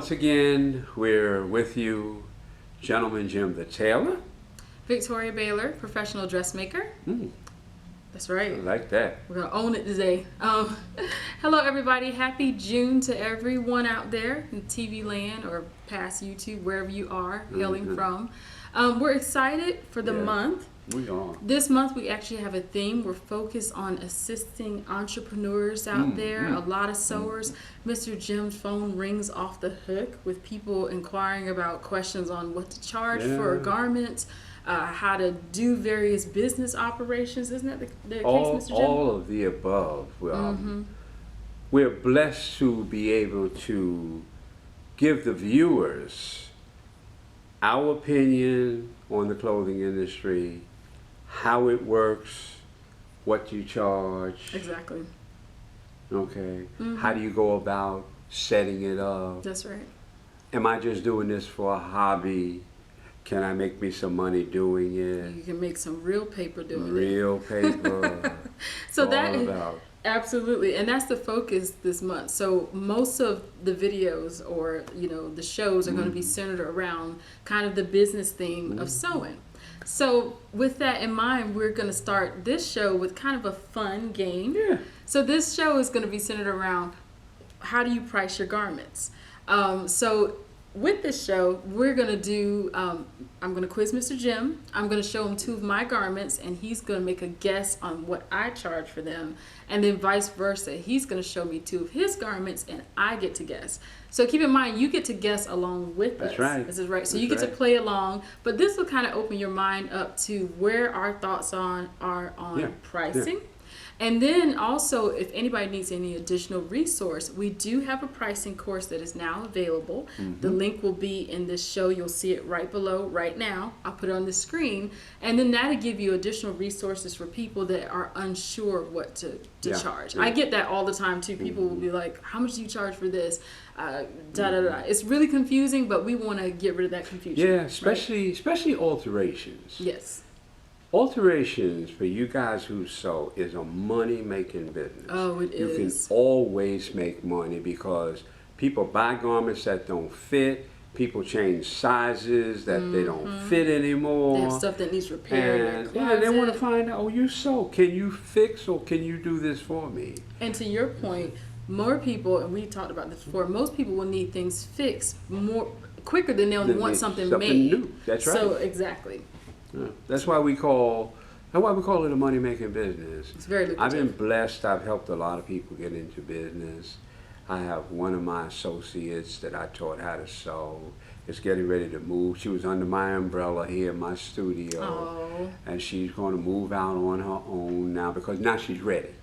once again, we're with you, Gentleman Jim the Tailor. Victoria Baylor, professional dressmaker. That's right. I like that. We're going to own it today. Hello, everybody. Happy June to everyone out there in TV land or past YouTube, wherever you are hailing from. We're excited for the month. We are. This month, we actually have a theme. We're focused on assisting entrepreneurs out there, a lot of sewers. Mr. Jim's phone rings off the hook with people inquiring about questions on what to charge for garments, how to do various business operations. Isn't that the case, Mr. Jim? All of the above. We're blessed to be able to give the viewers our opinion on the clothing industry, how it works, what you charge. Exactly. Okay. How do you go about setting it up? That's right. Am I just doing this for a hobby? Can I make me some money doing it? You can make some real paper doing it. Real paper. So that all is about. Absolutely, and that's the focus this month. So most of the videos or the shows are going to be centered around kind of the business theme of sewing. So with that in mind, we're going to start this show with kind of a fun game. Yeah. So this show is going to be centered around how do you price your garments. So with this show, we're going to do, I'm going to quiz Mr. Jim. I'm going to show him two of my garments, and he's going to make a guess on what I charge for them. And then vice versa. He's going to show me two of his garments, and I get to guess. So keep in mind, you get to guess along with us. That's right. This is right. So you get to play along, but this will kind of open your mind up to where our thoughts are on pricing. Yeah. And then also, if anybody needs any additional resource, we do have a pricing course that is now available. The link will be in this show. You'll see it right below right now. I'll put it on the screen. And then that'll give you additional resources for people that are unsure what to charge. I get that all the time too. People will be like, how much do you charge for this? It's really confusing, but we want to get rid of that confusion. Yeah, especially alterations. Yes. Alterations for you guys who sew is a money-making business. Oh, it is. You can always make money because people buy garments that don't fit. People change sizes that they don't fit anymore. They have stuff that needs repaired. And they want to find out, you sew. Can you fix or can you do this for me? And to your point, more people, and we talked about this before, most people will need things fixed quicker than they'll want something made. New. That's right. So exactly. Yeah. That's why we call it a money-making business. It's very lucrative. I've been blessed. I've helped a lot of people get into business. I have one of my associates that I taught how to sew. Is getting ready to move. She was under my umbrella here in my studio, and she's going to move out on her own now because now she's ready.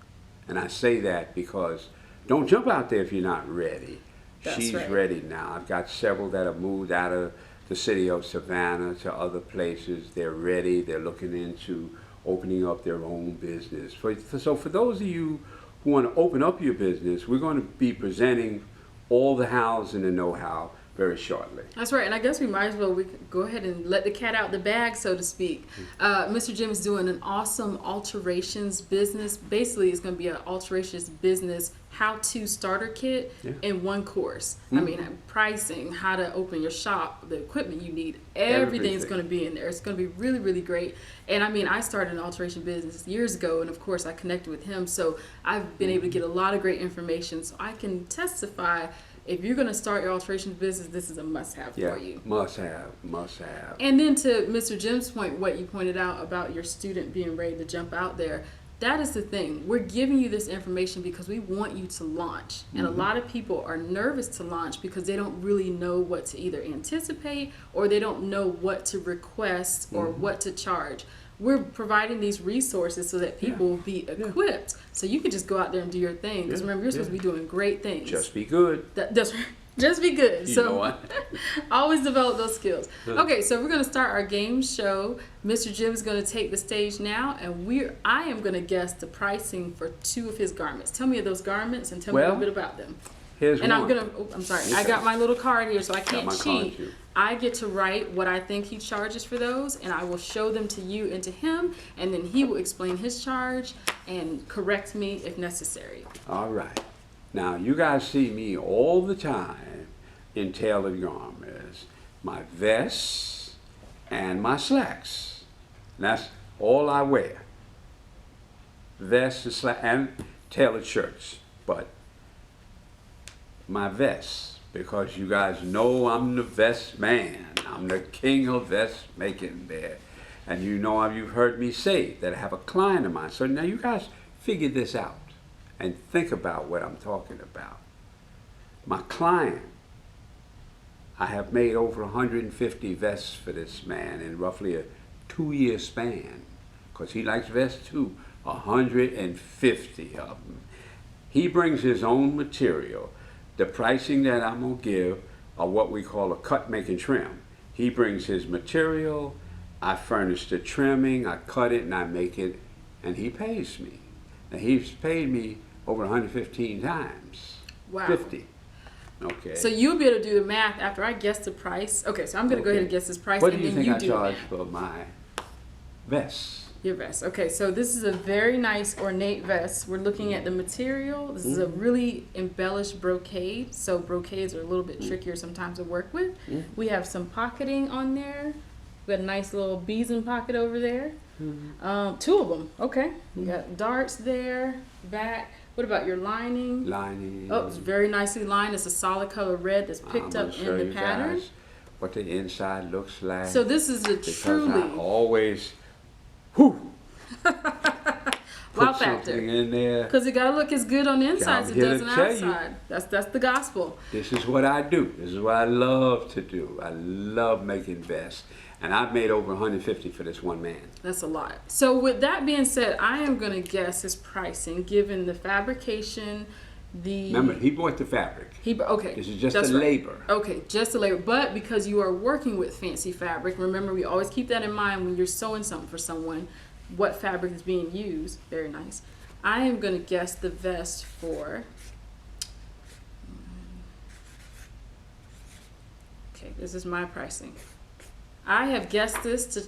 And I say that because don't jump out there if you're not ready. She's ready now. I've got several that have moved out of the city of Savannah to other places. They're ready. They're looking into opening up their own business. So for those of you who want to open up your business, we're going to be presenting all the hows and the know-how very shortly. That's right, and I guess we might as well go ahead and let the cat out the bag, so to speak. Mr. Jim is doing an awesome alterations business. Basically, it's going to be an alterations business how-to starter kit in one course. I mean, pricing, how to open your shop, the equipment you need, everything's going to be in there. It's going to be really, really great. And I mean, I started an alteration business years ago, and of course, I connected with him, so I've been able to get a lot of great information. So I can testify. If you're going to start your alteration business, this is a must-have for you. Must have. And then to Mr. Jim's point, what you pointed out about your student being ready to jump out there, that is the thing. We're giving you this information because we want you to launch. And a lot of people are nervous to launch because they don't really know what to either anticipate or they don't know what to request or what to charge. We're providing these resources so that people will be equipped so you can just go out there and do your thing. Because remember, you're supposed to be doing great things. Just be good. That's right. Just be good. You know what? Always develop those skills. Okay, so we're going to start our game show. Mr. Jim's going to take the stage now, and I am going to guess the pricing for two of his garments. Tell me of those garments and tell me a little bit about them. Here's and one. I'm sorry. Okay. I got my little card here, so I can't cheat. I get to write what I think he charges for those, and I will show them to you and to him, and then he will explain his charge and correct me if necessary. All right. Now, you guys see me all the time in tailored garments, my vests and my slacks. And that's all I wear. Vests and slacks and tailored shirts. But my vests, because you guys know I'm the vest man. I'm the king of vest making there. And you know, you've heard me say that I have a client of mine. So now you guys figure this out and think about what I'm talking about. My client, I have made over 150 vests for this man in roughly a 2-year span, because he likes vests too, 150 of them. He brings his own material. The pricing that I'm gonna give are what we call a cut, make, and trim. He brings his material, I furnish the trimming, I cut it and I make it, and he pays me. Now he's paid me over 115 times. Wow. 50. Okay. So you'll be able to do the math after I guess the price. Okay, so I'm going to go ahead and guess this price. What and do you then think I do charge for my vests? Your vest. Okay, so this is a very nice ornate vest. We're looking at the material. This is a really embellished brocade. So brocades are a little bit trickier sometimes to work with. We have some pocketing on there. We got a nice little beads pocket over there. 2 of them. Okay. You got darts there, back. What about your lining? Lining. Oh, it's very nicely lined. It's a solid color red that's picked up in the pattern. Guys what the inside looks like. So this is a truly. I always, wow factor. Something in there. Because it gotta look as good on the inside as it does on the tell you. outside. That's the gospel. This is what I do. This is what I love to do. I love making vests. And I've made over 150 for this one man. That's a lot. So with that being said, I am going to guess his pricing given the fabrication, Remember, he bought the fabric. Okay. This is just the labor. Okay, just the labor. But because you are working with fancy fabric, remember we always keep that in mind when you're sewing something for someone, what fabric is being used. Very nice. I am going to guess the vest for... Okay, this is my pricing. I have guessed this to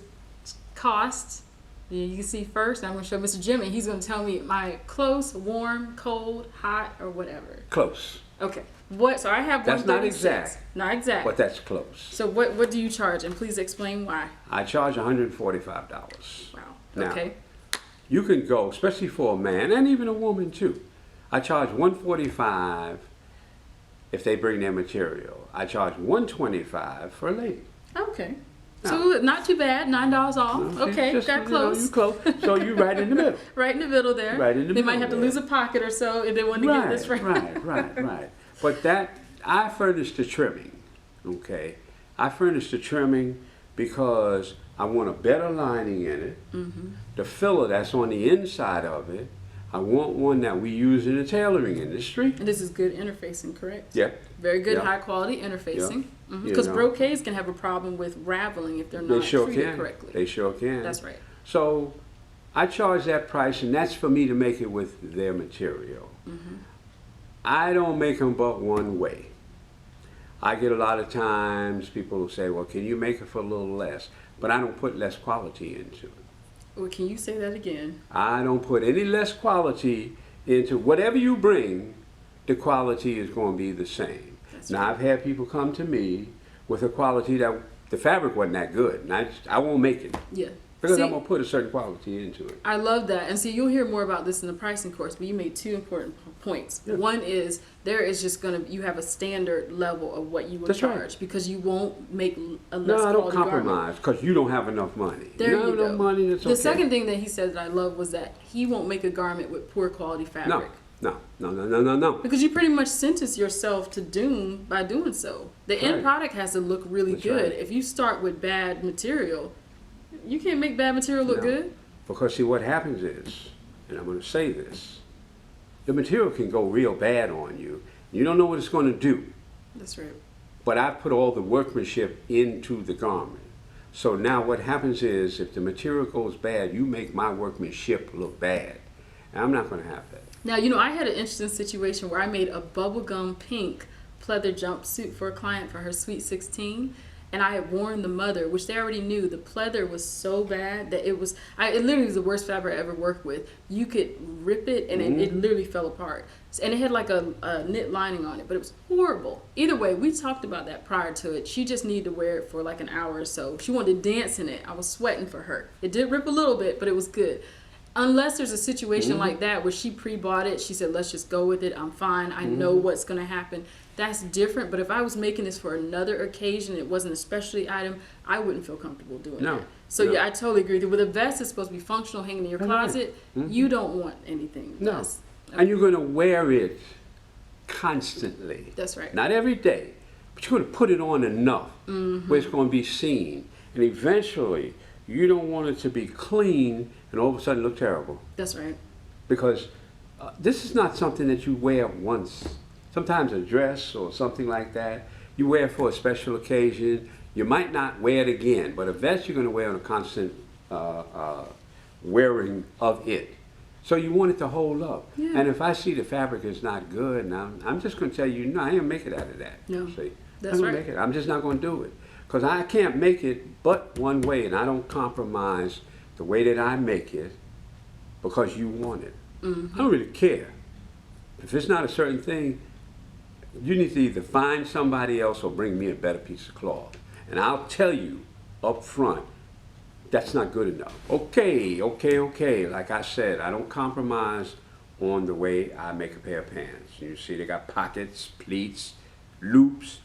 cost, you can see first, I'm going to show Mr. Jimmy. He's going to tell me my close, warm, cold, hot, or whatever. Close. Okay. What? So I have 136. That's not exact. Not exact. But that's close. So what do you charge? And please explain why. I charge $145. Wow. Now, okay. You can go, especially for a man and even a woman too. I charge $145 if they bring their material. I charge $125 for a lady. Okay. So not too bad, $9 off. Okay, just, got close. You close. So you're right in the middle. Right in the middle there. Right in the middle. They might have to lose a pocket or so if they want to get this right. Right. But I furnish the trimming, okay? I furnish the trimming because I want a better lining in it. The filler that's on the inside of it, I want one that we use in the tailoring industry. And this is good interfacing, correct? Yeah. Very good, high quality interfacing. Because brocades can have a problem with raveling if they're not treated correctly. They sure can. That's right. So I charge that price, and that's for me to make it with their material. I don't make them but one way. I get a lot of times people will say, well, can you make it for a little less? But I don't put less quality into it. Well, can you say that again? I don't put any less quality into whatever you bring. The quality is going to be the same. Now, I've had people come to me with a quality that the fabric wasn't that good, and I won't make it. Yeah. Because I'm going to put a certain quality into it. I love that. And see, you'll hear more about this in the pricing course, but you made 2 important points. Yeah. One is there is just going to, you have a standard level of what you will charge because you won't make a less quality garment. No, I don't compromise because you don't have enough money. There you go. Enough money, that's the second thing that he said that I love was that he won't make a garment with poor quality fabric. No. Because you pretty much sentence yourself to doom by doing so. The end product has to look really good. Right. If you start with bad material, you can't make bad material look good. Because see, what happens is, and I'm going to say this, the material can go real bad on you. You don't know what it's going to do. That's right. But I put all the workmanship into the garment. So now what happens is, if the material goes bad, you make my workmanship look bad. And I'm not going to have that. Now, you know, I had an interesting situation where I made a bubblegum pink pleather jumpsuit for a client for her Sweet 16. and I had worn the mother, which they already knew. The pleather was so bad that it literally was the worst fabric I ever worked with. You could rip it and it literally fell apart. And it had like a knit lining on it, but it was horrible. Either way, we talked about that prior to it. She just needed to wear it for like an hour or so. She wanted to dance in it. I was sweating for her. It did rip a little bit, but it was good. Unless there's a situation like that where she pre-bought it, she said, let's just go with it. I'm fine. I know what's going to happen. That's different. But if I was making this for another occasion, it wasn't a specialty item, I wouldn't feel comfortable doing that. So yeah, I totally agree. With a vest, it's supposed to be functional, hanging in your closet. You don't want anything less. Okay. And you're going to wear it constantly. That's right. Not every day, but you're going to put it on enough where it's going to be seen. And eventually, you don't want it to be clean and all of a sudden look terrible. That's right. Because this is not something that you wear once. Sometimes a dress or something like that, you wear for a special occasion. You might not wear it again, but a vest you're going to wear on a constant wearing of it. So you want it to hold up. Yeah. And if I see the fabric is not good, now I'm just going to tell you, no, I ain't going to make it out of that. No, see? that's I'm right. Make it. I'm just not going to do it. Because I can't make it but one way, and I don't compromise the way that I make it because you want it. I don't really care. If it's not a certain thing, you need to either find somebody else or bring me a better piece of cloth. And I'll tell you up front, that's not good enough. Okay. Like I said, I don't compromise on the way I make a pair of pants. You see, they got pockets, pleats, loops.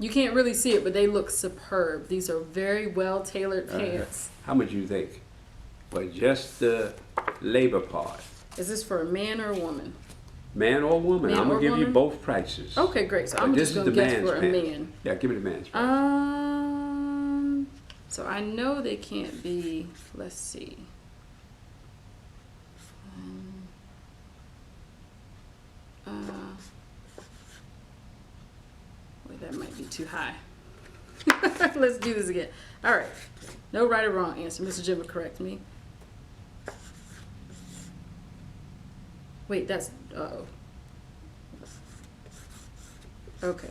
You can't really see it, but they look superb. These are very well tailored pants. How much you think? But just the labor part. Is this for a man or a woman? Man or woman? Man I'm gonna or give you woman? both prices. Okay, great. So But I'm this just is gonna the guess man's for a pants. man. Yeah, give me the man's price. So I know they can't be. Let's see. Wait, that might be too high. Let's do this again. All right. No right or wrong answer. Mr. Jim will correct me. Wait, that's, uh-oh. Okay.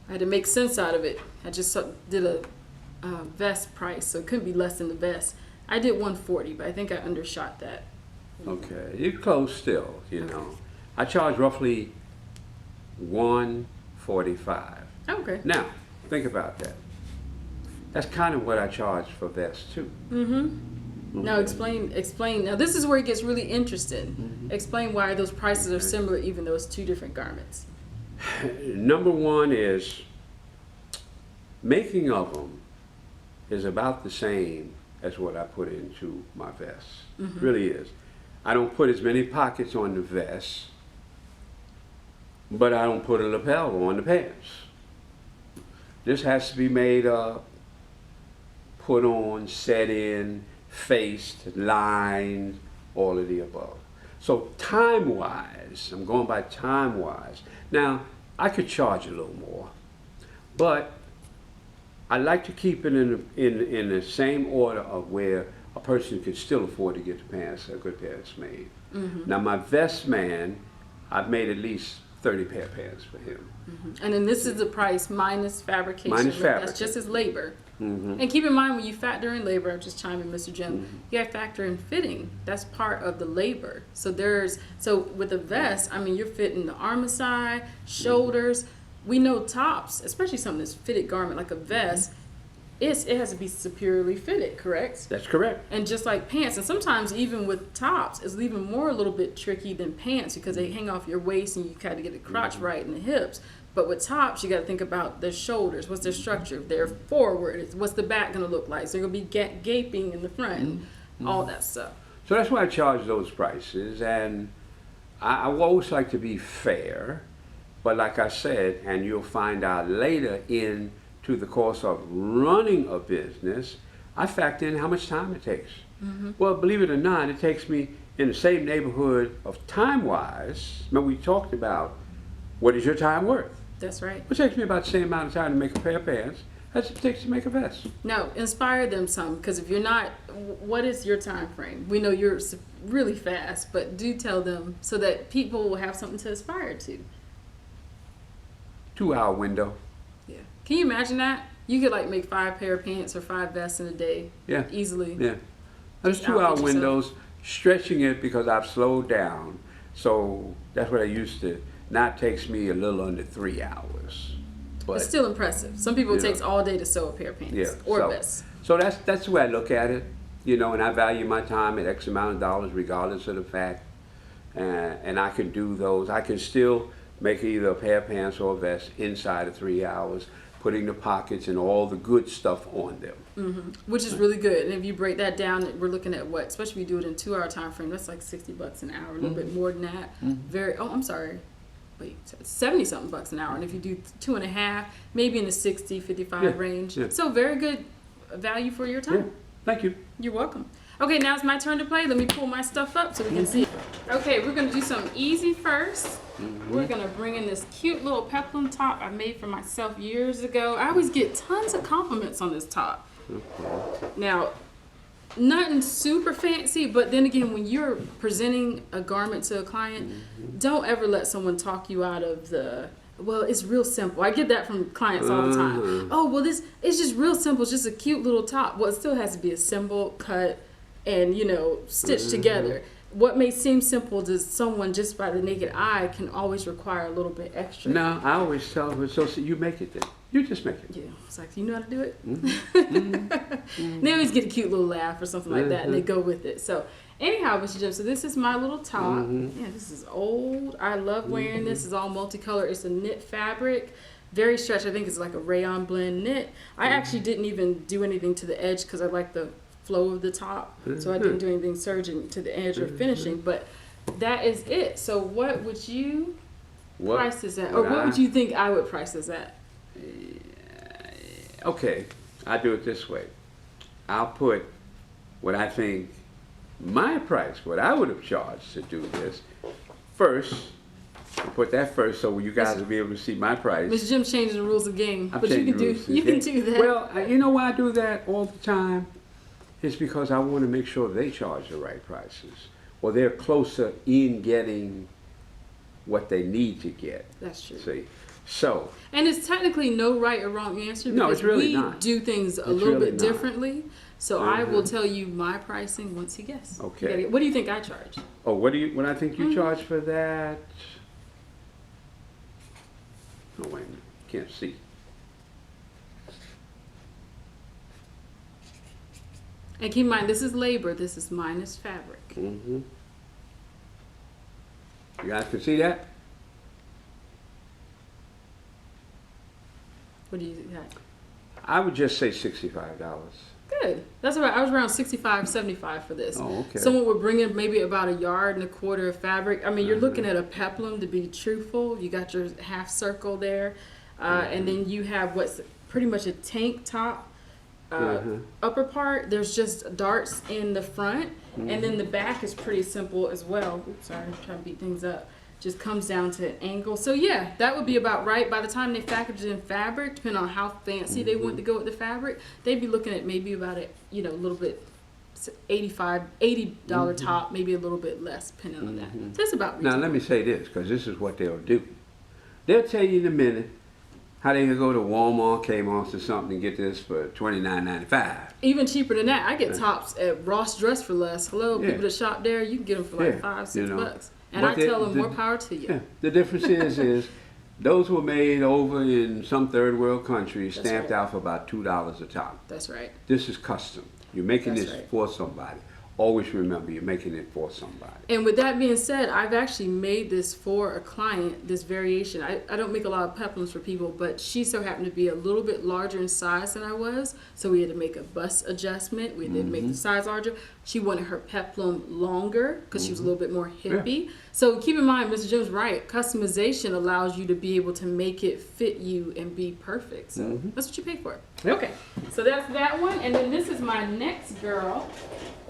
I had to make sense out of it. I just did a vest price, so it couldn't be less than the vest. I did 140, but I think I undershot that. Okay, you're close still, you know. I charge roughly $145. Okay. Now, think about that. That's kind of what I charge for vests too. Now explain. Now this is where it gets really interesting. Explain why those prices are similar even though it's two different garments. Number one is making of them is about the same as what I put into my vests. Really is. I don't put as many pockets on the vest, but I don't put a lapel on the pants. This has to be made up, put on, set in, faced, lined, all of the above. So time-wise, I'm going by time-wise. Now, I could charge a little more, but I like to keep it in the same order of where a person could still afford to get the pants, a good pants made. Now, my vest man, I've made at least 30 pair of pants for him. And then this is the price minus fabrication. Minus fabric. That's just his labor. And keep in mind when you factor in labor, I'm just chiming, Mr. Jim, you got to factor in fitting. That's part of the labor. So with a vest, I mean, you're fitting the arm side, shoulders. We know tops, especially something that's fitted garment like a vest, it has to be superiorly fitted, correct? That's correct. And just like pants, and sometimes even with tops, it's even more a little bit tricky than pants because they hang off your waist and you kind of get the crotch right and the hips. But with tops, you got to think about their shoulders. What's their structure? If they're forward, what's the back going to look like? So they're going to be gaping in the front, and all that stuff. So that's why I charge those prices, and I always like to be fair. But like I said, and you'll find out later into the course of running a business, I factor in how much time it takes. Well, believe it or not, it takes me in the same neighborhood of time-wise. Remember we talked about what is your time worth? That's right. It takes me about the same amount of time to make a pair of pants as it takes to make a vest. Now, inspire them some, because if you're not, what is your time frame? We know you're really fast, but do tell them so that people will have something to aspire to. 2-hour window. Yeah. Can you imagine that? You could like make 5 pair of pants or 5 vests in a day. Yeah. Easily. Yeah. There's Just 2 hour outfit yourself. windows, stretching it because I've slowed down. So that's what I used to. Now it takes me a little under 3 hours. But It's still impressive. Some people it Yeah. takes all day to sew a pair of pants yeah. or so, vests. so that's the way I look at it. You know, and I value my time at X amount of dollars regardless of the fact. And I can do those. I can still make either a pair of pants or a vest inside of 3 hours, putting the pockets and all the good stuff on them. Which is really good. And if you break that down, we're looking at what, especially if you do it in 2 hour time frame, that's like $60 an hour, a little bit more than that. I'm sorry. Wait, 70 something bucks an hour. And if you do 2.5, maybe in the 60, 55 Yeah, range. yeah. So very good value for your time. Yeah. Thank you. You're welcome. Okay, now it's my turn to play. Let me pull my stuff up so we can see. Okay, we're gonna do something easy first. We're gonna bring in this cute little peplum top I made for myself years ago. I always get tons of compliments on this top. Now, nothing super fancy, but then again, when you're presenting a garment to a client, don't ever let someone talk you out of well, it's real simple. I get that from clients all the time. Oh, well, it's just real simple. It's just a cute little top. Well, it still has to be assembled, cut, and, stitched together. What may seem simple to someone just by the naked eye can always require a little bit extra. No, I always tell them, so you make it then. You just make it. Yeah, it's like, you know how to do it? They always get a cute little laugh or something like that, and they go with it. So anyhow, Mr. Jim, so this is my little top. Yeah, this is old. I love wearing this. It's all multicolored. It's a knit fabric. Very stretched. I think it's like a rayon blend knit. I actually didn't even do anything to the edge because I like the flow of the top. So I didn't do anything serging to the edge or finishing. But that is it. So what would you price this at? Or what would you think I would price this at? Okay, I do it this way. I'll put what I think my price, what I would have charged to do this, first. I'll put that first so you guys will be able to see my price. Mr. Jim's changing the rules of the game, I'm but you can do that. Well, you know why I do that all the time? It's because I want to make sure they charge the right prices, or they're closer in getting what they need to get. That's true. See, so. And it's technically no right or wrong answer because No, it's really we not. do things a It's little really bit not. differently. So I will tell you my pricing once you guess. Okay. What do you think I charge? Oh, what I think you charge for that? Oh, wait a minute. Can't see. And keep in mind, this is labor. This is minus fabric. You guys can see that? What do you got? I would just say $65. Good. That's about. I was around 65, 75 for this. Oh, okay. Someone would bring in maybe about 1.25 yards of fabric. I mean, you're looking at a peplum to be truthful. You got your half circle there, and then you have what's pretty much a tank top. Upper part, there's just darts in the front, and then the back is pretty simple as well. Oops, sorry, I'm trying to beat things up. Just comes down to an angle. So yeah, that would be about right. By the time they package it in fabric, depending on how fancy they want to go with the fabric, they'd be looking at maybe about a little bit $80 top, maybe a little bit less, depending on that. So that's about Now, retail. let me say this, because this is what they'll do. They'll tell you in a minute how they can go to Walmart, Kmart, or something and get this for $29.95. Even cheaper than that. I get tops at Ross Dress for less. Hello, Yeah. people that shop there, you can get them for like Yeah, $5-6. And But I tell them more power to you. Yeah. The difference is those were made over in some third world countries, That's stamped right. out for about $2 a top. That's right. This is custom. You're making That's this right. for somebody. Always remember, you're making it for somebody. And with that being said, I've actually made this for a client, this variation. I don't make a lot of peplums for people, but she so happened to be a little bit larger in size than I was. So we had to make a bust adjustment. We did make the size larger. She wanted her peplum longer because she was a little bit more hippie. So keep in mind, Mr. Jim's right. Customization allows you to be able to make it fit you and be perfect. So that's what you pay for. Yep. Okay, so that's that one. And then this is my next girl.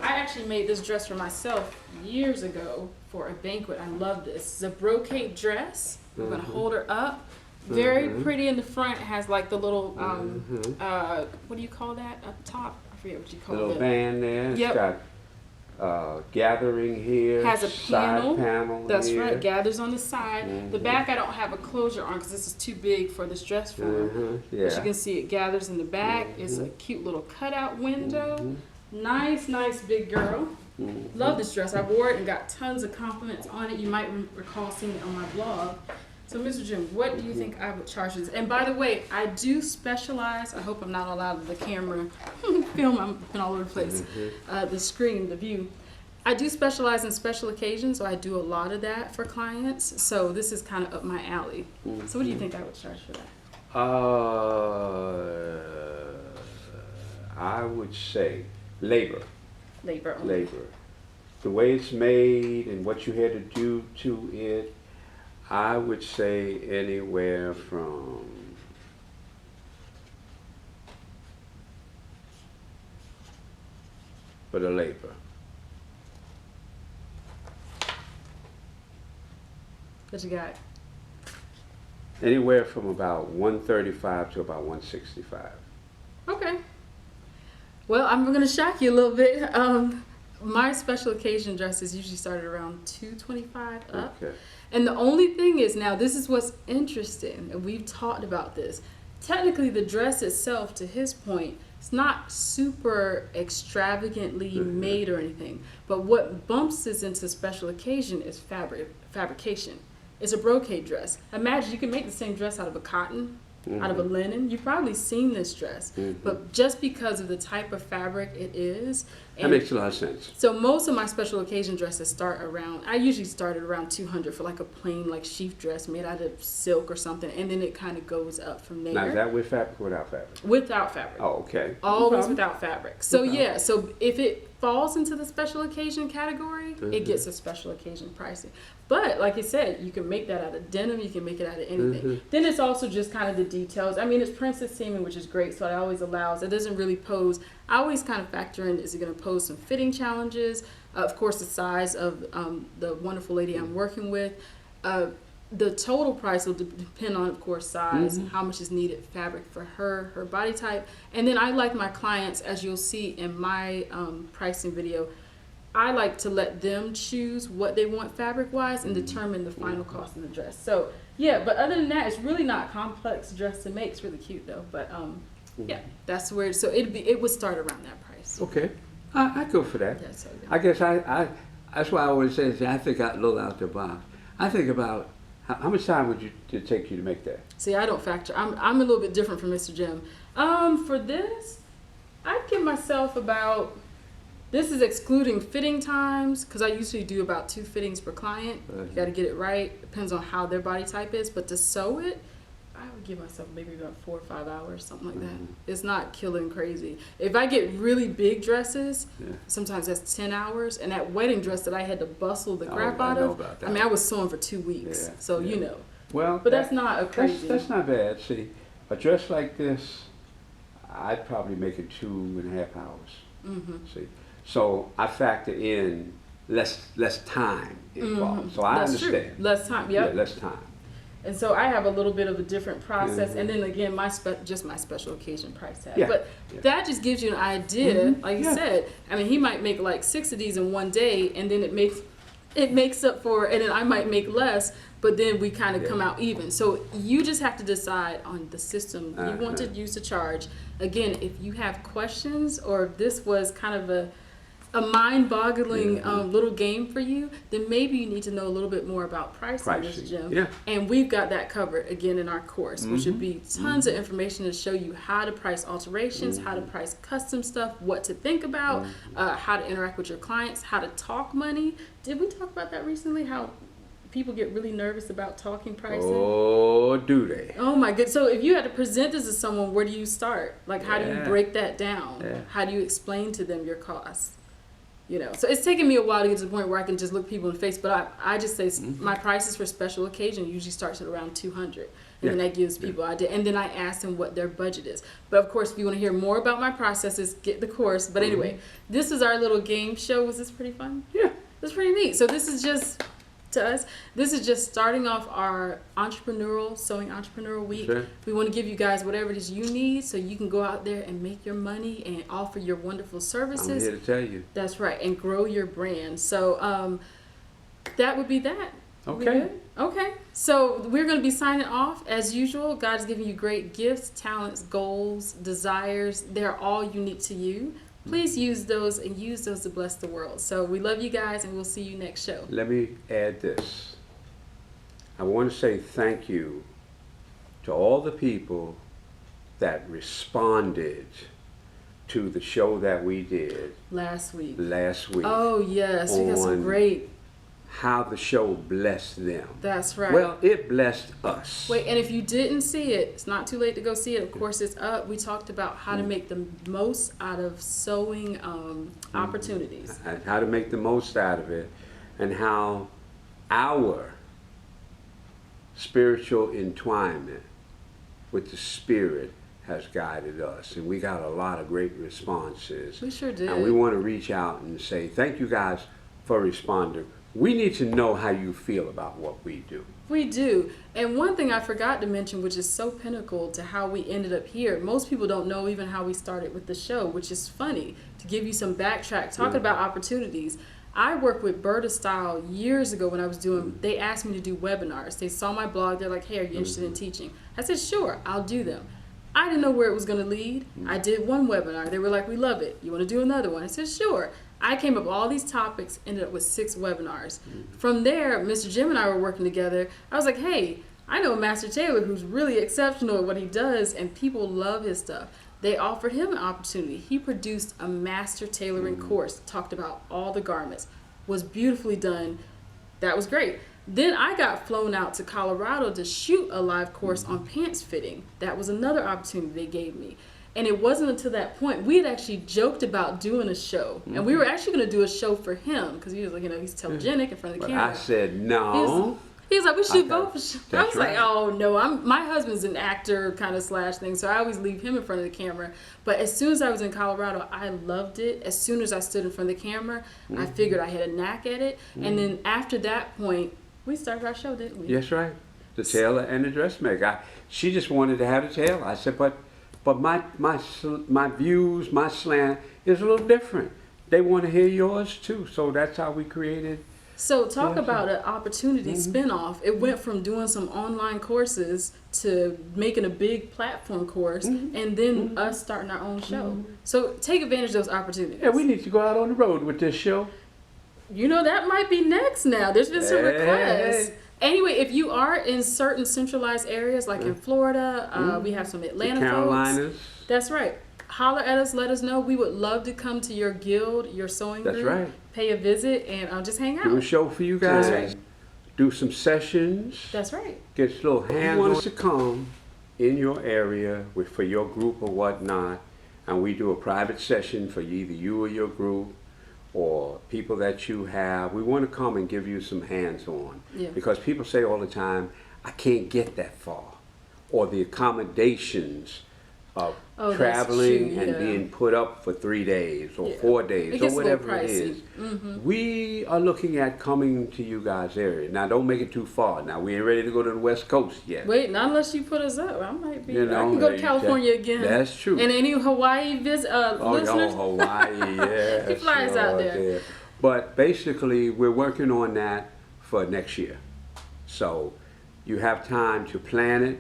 I actually made this dress for myself years ago for a banquet. I love this. It's a brocade dress. We're gonna hold her up. Very pretty in the front. It has like the little what do you call that up top? I forget what you call The little it. band there. It's Yep. got gathering here. Has a side panel. That's here. right. Gathers on the side. The back I don't have a closure on because this is too big for this dress form. Yeah. But you can see it gathers in the back. It's a cute little cutout window. Nice, nice big girl. Love this dress. I wore it and got tons of compliments on it. You might recall seeing it on my blog. So, Mr. Jim, what do you think I would charge this? And by the way, I do specialize. I hope I'm not allowed the camera film. I'm been all over the place. The screen, the view. I do specialize in special occasions, so I do a lot of that for clients. So this is kind of up my alley. So what do you think I would charge for that? I would say labor. Labor only. Labor. The way it's made and what you had to do to it, I would say anywhere from for the labor. What you got? Anywhere from about 135 to about 165. Okay. Well, I'm going to shock you a little bit. My special occasion dresses usually started around $225 up. Okay. And the only thing is, now this is what's interesting, and we've talked about this. Technically, the dress itself, to his point, it's not super extravagantly made or anything. But what bumps this into special occasion is fabrication. It's a brocade dress. Imagine you can make the same dress out of a cotton, out of a linen. You've probably seen this dress, but just because of the type of fabric it is. That makes a lot of sense. So most of my special occasion dresses start around, I usually started around $200 for like a plain like sheath dress made out of silk or something, and then it kind of goes up from there. Now is that with fabric or without fabric? Without fabric. Oh, okay. Always without fabric. So yeah, so if it falls into the special occasion category, it gets a special occasion pricing. But like I said, you can make that out of denim, you can make it out of anything. Then it's also just kind of the details. I mean, it's princess seaming, which is great, so it always allows, it doesn't really pose, I always kind of factor in, is it going to pose some fitting challenges? Of course, the size of the wonderful lady I'm working with. The total price will depend on, of course, size, how much is needed fabric for her body type. And then I like my clients, as you'll see in my pricing video, I like to let them choose what they want fabric-wise and determine the final cost of the dress. So, yeah, but other than that, it's really not a complex dress to make. It's really cute, though. But, yeah, that's where, so it would start around that price. Okay. I go for that. Yeah, so, yeah. I guess that's why I always say, I think a little out the box. I think about how much time would it take you to make that? See, I don't factor. I'm a little bit different from Mr. Jim. For this, I'd give myself about, this is excluding fitting times, because I usually do about 2 fittings per client. You got to get it right. Depends on how their body type is. But to sew it, I would give myself maybe about 4 or 5 hours, something like that. It's not killing crazy. If I get really big dresses, sometimes that's 10 hours. And that wedding dress that I had to bustle the crap out of, I mean, I was sewing for 2 weeks. So, you know. Well, but that's not a crazy. That's not bad. See, a dress like this, I'd probably make it 2.5 hours. See, so I factor in less time involved. So I understand. True. Less time. Yep. Yeah, less time. And so I have a little bit of a different process, and then again, just my special occasion price tag. But that just gives you an idea. Like you said, I mean, he might make like 6 of these in one day, and then it makes up for, and then I might make less, but then we kind of come out even. So you just have to decide on the system you want to use to charge. Again, if you have questions, or if this was kind of a mind-boggling little game for you, then maybe you need to know a little bit more about pricing. This gym. Yeah. And we've got that covered again in our course, which would be tons of information to show you how to price alterations, how to price custom stuff, what to think about, how to interact with your clients, how to talk money. Did we talk about that recently? How people get really nervous about talking pricing? Oh, do they? Oh my good. So if you had to present this to someone, where do you start? Like, how do you break that down? How do you explain to them your costs? You know, so it's taken me a while to get to the point where I can just look people in the face. But I just say my prices for special occasion usually starts at around $200, and then that gives people an idea. And then I ask them what their budget is. But of course, if you want to hear more about my processes, get the course. But anyway, this is our little game show. Was this pretty fun? Yeah, it's pretty neat. So this is just to us. This is just starting off our sewing entrepreneurial week. Sure. We want to give you guys whatever it is you need so you can go out there and make your money and offer your wonderful services. I'm here to tell you. That's right, and grow your brand. So that would be that. Okay. Okay. So we're going to be signing off as usual. God's giving you great gifts, talents, goals, desires. They're all unique to you. Please use those to bless the world. So we love you guys, and we'll see you next show. Let me add this. I want to say thank you to all the people that responded to the show that we did last week. Oh, yes. We got some great. How the show blessed them. That's right. Well, it blessed us. Wait, and if you didn't see it, it's not too late to go see it. Of course, it's up. We talked about how to make the most out of sewing opportunities. And how to make the most out of it, and how our spiritual entwinement with the Spirit has guided us. And we got a lot of great responses. We sure did. And we want to reach out and say, thank you guys for responding. We need to know how you feel about what we do. We do. And one thing I forgot to mention, which is so pinnacle to how we ended up here, most people don't know even how we started with the show, which is funny. To give you some backtrack, talking about opportunities, I worked with Berta Style years ago when I was doing, they asked me to do webinars. They saw my blog, they're like, hey, are you interested in teaching? I said, sure, I'll do them. I didn't know where it was going to lead. I did one webinar. They were like, we love it. You want to do another one? I said, sure. I came up with all these topics, ended up with 6 webinars. From there, Mr. Jim and I were working together. I was like, hey, I know Master Tailor who's really exceptional at what he does, and people love his stuff. They offered him an opportunity. He produced a master tailoring course, talked about all the garments, was beautifully done. That was great. Then I got flown out to Colorado to shoot a live course on pants fitting. That was another opportunity they gave me. And it wasn't until that point, we had actually joked about doing a show. And we were actually going to do a show for him because he was like, he's telegenic in front of the camera. I said, no. He was like, we shoot both for show. I was right. like, oh, no. My husband's an actor kind of / thing, so I always leave him in front of the camera. But as soon as I was in Colorado, I loved it. As soon as I stood in front of the camera, I figured I had a knack at it. And then after that point, we started our show, didn't we? That's right. The Tailor and the Dressmaker. She just wanted to have a tailor. I said, but my views, my slant is a little different. They want to hear yours too. So that's how we created. So talk about an opportunity spinoff. It went from doing some online courses to making a big platform course, and then us starting our own show. So take advantage of those opportunities. Yeah, we need to go out on the road with this show. You know, that might be next now. There's been some requests. Anyway, if you are in certain centralized areas, like in Florida, we have some Atlanta the Carolinas. folks. That's right. Holler at us, let us know. We would love to come to your guild, your sewing group. That's right. Pay a visit, and just hang out. Do a show for you guys. That's right. Do some sessions. That's right. Get a little hands. You want us to come in your area for your group or whatnot, and we do a private session for either you or your group, or people that you have. We want to come and give you some hands-on. Yeah. Because people say all the time, I can't get that far. Or the accommodations of traveling and being put up for 3 days or 4 days or whatever it is. We are looking at coming to you guys' area. Now, don't make it too far. Now, we ain't ready to go to the West Coast yet. Wait, not unless you put us up. I might be. You know, I can go to California again. That's true. And any Hawaii listeners? Oh, Hawaii, yeah. He flies out there. But basically, we're working on that for next year. So you have time to plan it.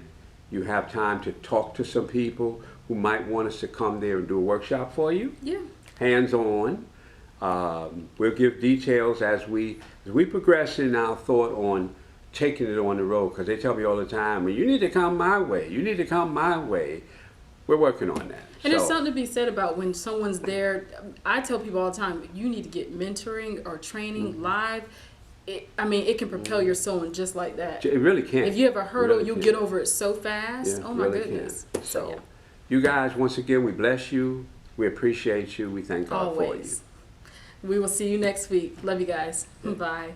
You have time to talk to some people who might want us to come there and do a workshop for you. Yeah. Hands-on. We'll give details as we progress in our thought on taking it on the road, because they tell me all the time, well, you need to come my way. You need to come my way. We're working on that. And there's something to be said about when someone's there. I tell people all the time, you need to get mentoring or training live. It can propel your sewing just like that. It really can. If you have a hurdle, you'll get over it so fast. Oh my goodness. So you guys, once again, we bless you. We appreciate you. We thank God for you. We will see you next week. Love you guys. Bye.